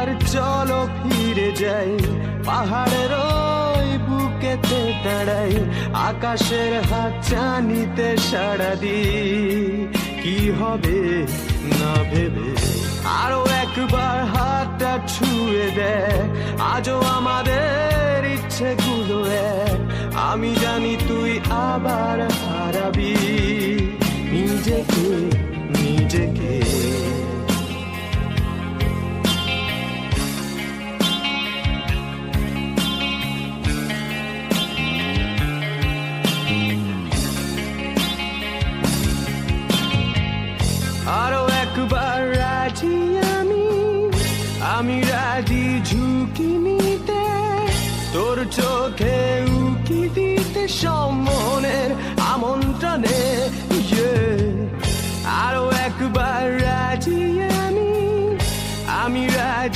আর চলো ফিরে যাই পাহাড়ের ওই বুকেতে দাঁড়াই, আকাশের হাত চানিতে সাড়া দি কি হবে না ভেবে। আরো একবার হাতটা ছুঁয়ে দেয়, আজও আমাদের ইচ্ছেগুলো এক। আমি জানি তুই আবার হারাবি নিজেকে নিজেকে। আরো একবার রাজি আমি রাজি ঝুঁকি নিতে, তোর চোখে উকি দিতে সম্মনের আমন্ত্রণে। আরো একবার রাজি আমি রাজি